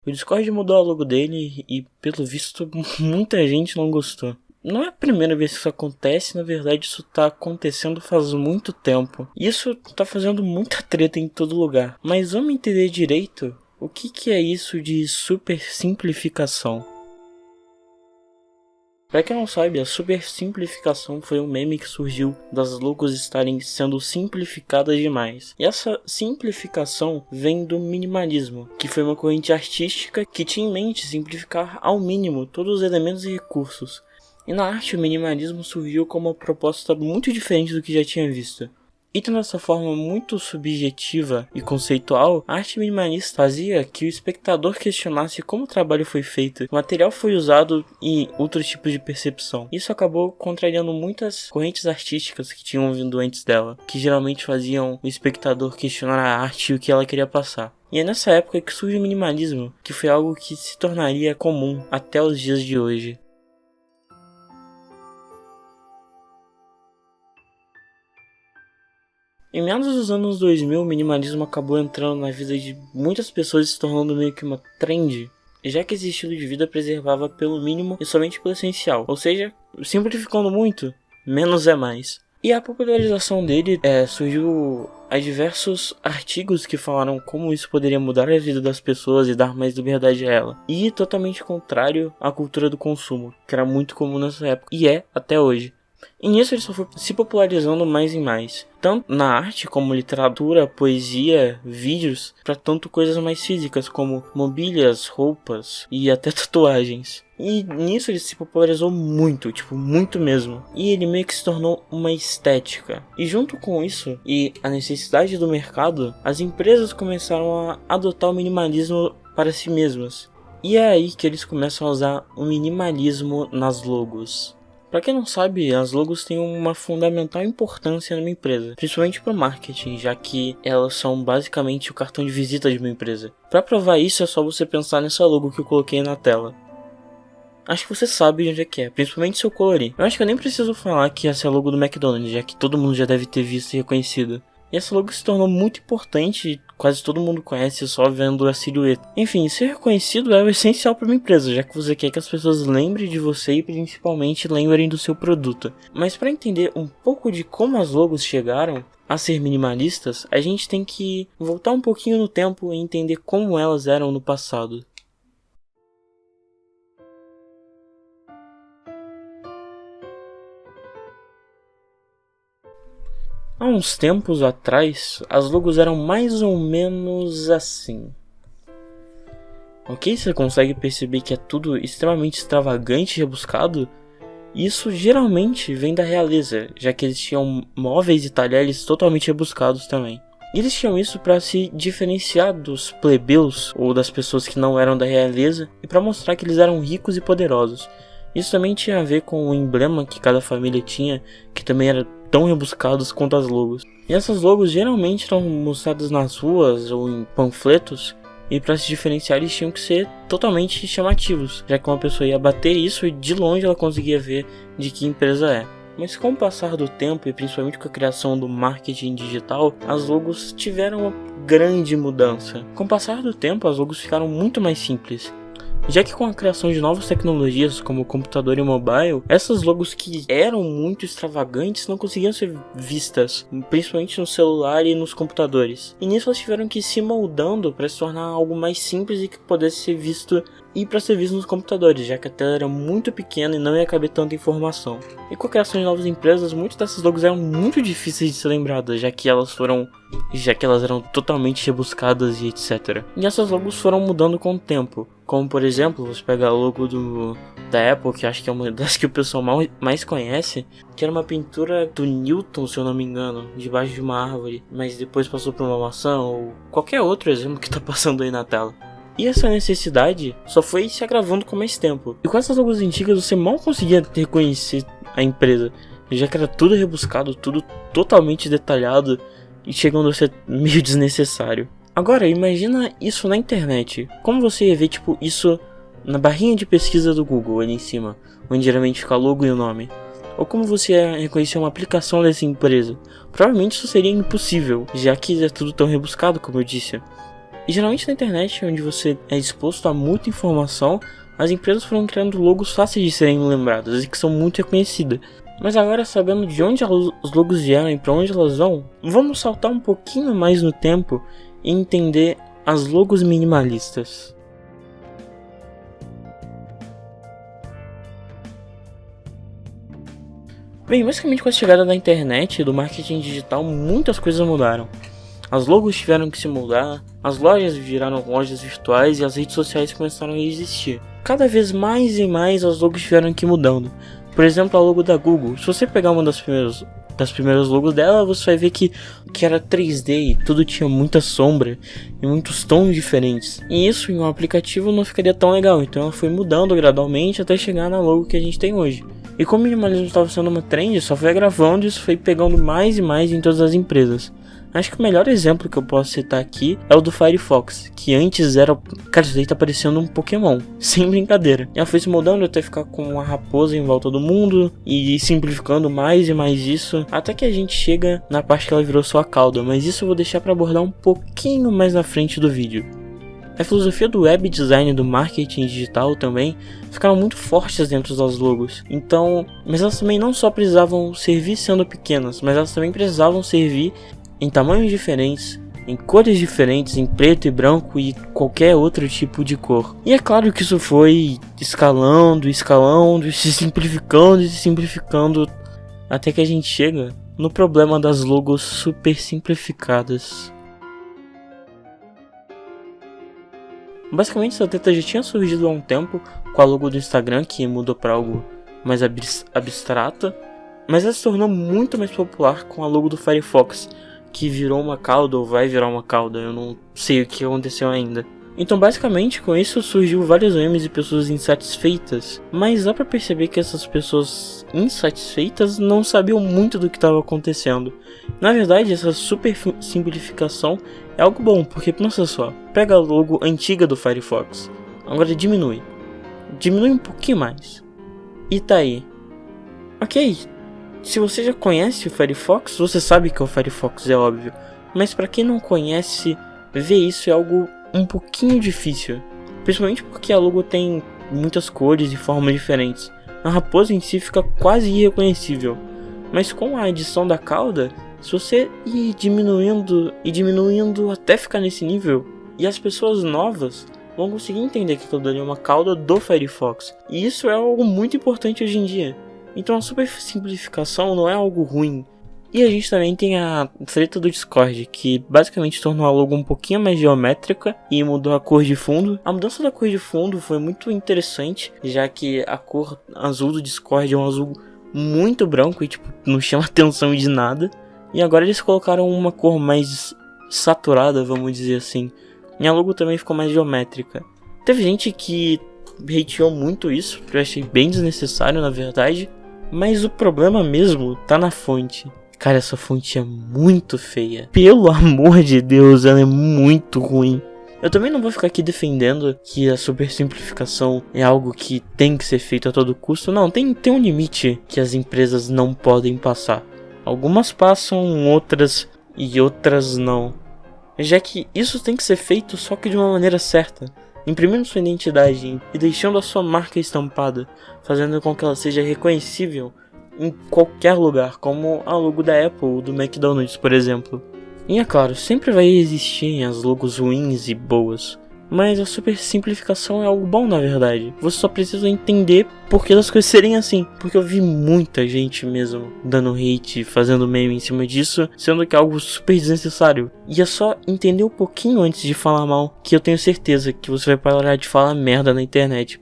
O Discord mudou a logo dele e, pelo visto, muita gente não gostou. Não é a primeira vez que isso acontece, na verdade isso tá acontecendo faz muito tempo. Isso tá fazendo muita treta em todo lugar. Mas vamos entender direito o que é isso de super simplificação. Pra quem não sabe, a super simplificação foi um meme que surgiu das logos estarem sendo simplificadas demais. E essa simplificação vem do minimalismo, que foi uma corrente artística que tinha em mente simplificar ao mínimo todos os elementos e recursos. E na arte o minimalismo surgiu como uma proposta muito diferente do que já tinha visto. E tendo essa forma muito subjetiva e conceitual, a arte minimalista fazia que o espectador questionasse como o trabalho foi feito, o material foi usado e outros tipos de percepção. Isso acabou contrariando muitas correntes artísticas que tinham vindo antes dela, que geralmente faziam o espectador questionar a arte e o que ela queria passar. E é nessa época que surge o minimalismo, que foi algo que se tornaria comum até os dias de hoje. Em meados dos anos 2000, o minimalismo acabou entrando na vida de muitas pessoas e se tornando meio que uma trend, já que esse estilo de vida preservava pelo mínimo e somente pelo essencial, ou seja, simplificando muito, menos é mais. E a popularização dele surgiu a diversos artigos que falaram como isso poderia mudar a vida das pessoas e dar mais liberdade a ela. E totalmente contrário à cultura do consumo, que era muito comum nessa época, e é até hoje. E nisso ele só foi se popularizando mais e mais, tanto na arte como literatura, poesia, vídeos, para tanto coisas mais físicas como mobílias, roupas e até tatuagens. E nisso ele se popularizou muito, muito mesmo. E ele meio que se tornou uma estética. E junto com isso e a necessidade do mercado, as empresas começaram a adotar o minimalismo para si mesmas. E é aí que eles começam a usar o minimalismo nas logos. Pra quem não sabe, as logos têm uma fundamental importância numa empresa, principalmente para o marketing, já que elas são basicamente o cartão de visita de uma empresa. Para provar isso é só você pensar nessa logo que eu coloquei na tela. Acho que você sabe de onde é que é, principalmente se eu colorir. Eu acho que eu nem preciso falar que essa é a logo do McDonald's, já que todo mundo já deve ter visto e reconhecido. E essa logo se tornou muito importante, quase todo mundo conhece só vendo a silhueta. Enfim, ser reconhecido é o essencial para uma empresa, já que você quer que as pessoas lembrem de você e principalmente lembrem do seu produto. Mas para entender um pouco de como as logos chegaram a ser minimalistas, a gente tem que voltar um pouquinho no tempo e entender como elas eram no passado. Há uns tempos atrás, as logos eram mais ou menos assim. Ok, você consegue perceber que é tudo extremamente extravagante e rebuscado? Isso geralmente vem da realeza, já que eles tinham móveis e talheres totalmente rebuscados também. E eles tinham isso para se diferenciar dos plebeus ou das pessoas que não eram da realeza e para mostrar que eles eram ricos e poderosos. Isso também tinha a ver com o emblema que cada família tinha, que também era tão rebuscados quanto as logos. E essas logos geralmente eram mostradas nas ruas ou em panfletos, e para se diferenciar eles tinham que ser totalmente chamativos, já que uma pessoa ia bater isso e de longe ela conseguia ver de que empresa é. Mas com o passar do tempo e principalmente com a criação do marketing digital, as logos tiveram uma grande mudança. Com o passar do tempo as logos ficaram muito mais simples, já que com a criação de novas tecnologias como o computador e o mobile, essas logos que eram muito extravagantes não conseguiam ser vistas, principalmente no celular e nos computadores. E nisso elas tiveram que ir se moldando para se tornar algo mais simples e que pudesse ser visto e para ser visto nos computadores, já que a tela era muito pequena e não ia caber tanta informação. E com a criação de novas empresas, muitas dessas logos eram muito difíceis de ser lembradas, já que elas eram totalmente rebuscadas e etc. E essas logos foram mudando com o tempo. Como por exemplo, você pega a logo da Apple, que acho que é uma das que o pessoal mais conhece, que era uma pintura do Newton, se eu não me engano, debaixo de uma árvore, mas depois passou por uma maçã ou qualquer outro exemplo que tá passando aí na tela. E essa necessidade só foi se agravando com mais tempo. E com essas logos antigas você mal conseguia reconhecer a empresa, já que era tudo rebuscado, tudo totalmente detalhado e chegando a ser meio desnecessário. Agora, imagina isso na internet. Como você ia ver isso na barrinha de pesquisa do Google ali em cima, onde geralmente fica logo e o nome? Ou como você ia reconhecer uma aplicação dessa empresa? Provavelmente isso seria impossível, já que é tudo tão rebuscado como eu disse. E geralmente na internet, onde você é exposto a muita informação, as empresas foram criando logos fáceis de serem lembradas e que são muito reconhecidas. Mas agora, sabendo de onde os logos vieram e para onde elas vão, vamos saltar um pouquinho mais no tempo e entender as logos minimalistas. Bem, basicamente com a chegada da internet e do marketing digital, muitas coisas mudaram. As logos tiveram que se mudar, as lojas viraram lojas virtuais e as redes sociais começaram a existir. Cada vez mais e mais as logos tiveram que ir mudando. Por exemplo, a logo da Google. Se você pegar uma das primeiras logos dela, você vai ver que era 3D e tudo tinha muita sombra e muitos tons diferentes. E isso em um aplicativo não ficaria tão legal, então ela foi mudando gradualmente até chegar na logo que a gente tem hoje. E como o minimalismo estava sendo uma trend, só foi agravando e isso foi pegando mais e mais em todas as empresas. Acho que o melhor exemplo que eu posso citar aqui é o do Firefox, que antes era... Cara, isso daí tá parecendo um Pokémon, sem brincadeira. Ela foi se mudando até ficar com uma raposa em volta do mundo e simplificando mais e mais isso, até que a gente chega na parte que ela virou sua cauda, mas isso eu vou deixar para abordar um pouquinho mais na frente do vídeo. A filosofia do web design e do marketing digital também ficaram muito fortes dentro das logos. Então, mas elas também não só precisavam servir sendo pequenas, mas elas também precisavam servir em tamanhos diferentes, em cores diferentes, em preto e branco e qualquer outro tipo de cor. E é claro que isso foi escalando, se simplificando, até que a gente chega no problema das logos super simplificadas. Basicamente essa treta já tinha surgido há um tempo com a logo do Instagram, que mudou para algo mais abstrata, mas ela se tornou muito mais popular com a logo do Firefox, que virou uma cauda ou vai virar uma cauda, eu não sei o que aconteceu ainda. Então basicamente com isso surgiu vários memes de pessoas insatisfeitas, mas dá pra perceber que essas pessoas insatisfeitas não sabiam muito do que estava acontecendo. Na verdade essa super simplificação é algo bom, porque pensa só, pega a logo antiga do Firefox, agora diminui um pouquinho mais, e tá aí. Ok, se você já conhece o Firefox, você sabe que o Firefox é óbvio, mas pra quem não conhece, ver isso é algo um pouquinho difícil, principalmente porque a logo tem muitas cores e formas diferentes. A raposa em si fica quase irreconhecível, mas com a adição da cauda, se você ir diminuindo até ficar nesse nível, e as pessoas novas vão conseguir entender que aquilo ali é uma cauda do Firefox, e isso é algo muito importante hoje em dia. Então a super simplificação não é algo ruim. E a gente também tem a treta do Discord, que basicamente tornou a logo um pouquinho mais geométrica e mudou a cor de fundo. A mudança da cor de fundo foi muito interessante, já que a cor azul do Discord é um azul muito branco e tipo, não chama atenção de nada. E agora eles colocaram uma cor mais saturada, vamos dizer assim. E a logo também ficou mais geométrica. Teve gente que hateou muito isso, que eu achei bem desnecessário na verdade. Mas o problema mesmo tá na fonte. Cara, essa fonte é muito feia. Pelo amor de Deus, ela é muito ruim. Eu também não vou ficar aqui defendendo que a super simplificação é algo que tem que ser feito a todo custo. Não, tem um limite que as empresas não podem passar. Algumas passam, outras não. Já que isso tem que ser feito só que de uma maneira certa. Imprimindo sua identidade e deixando a sua marca estampada, fazendo com que ela seja reconhecível em qualquer lugar, como a logo da Apple ou do McDonald's, por exemplo. E é claro, sempre vai existir as logos ruins e boas, mas a super simplificação é algo bom na verdade. Você só precisa entender por que as coisas serem assim, porque eu vi muita gente mesmo dando hate, fazendo meme em cima disso, sendo que é algo super desnecessário. E é só entender um pouquinho antes de falar mal, que eu tenho certeza que você vai parar de falar merda na internet.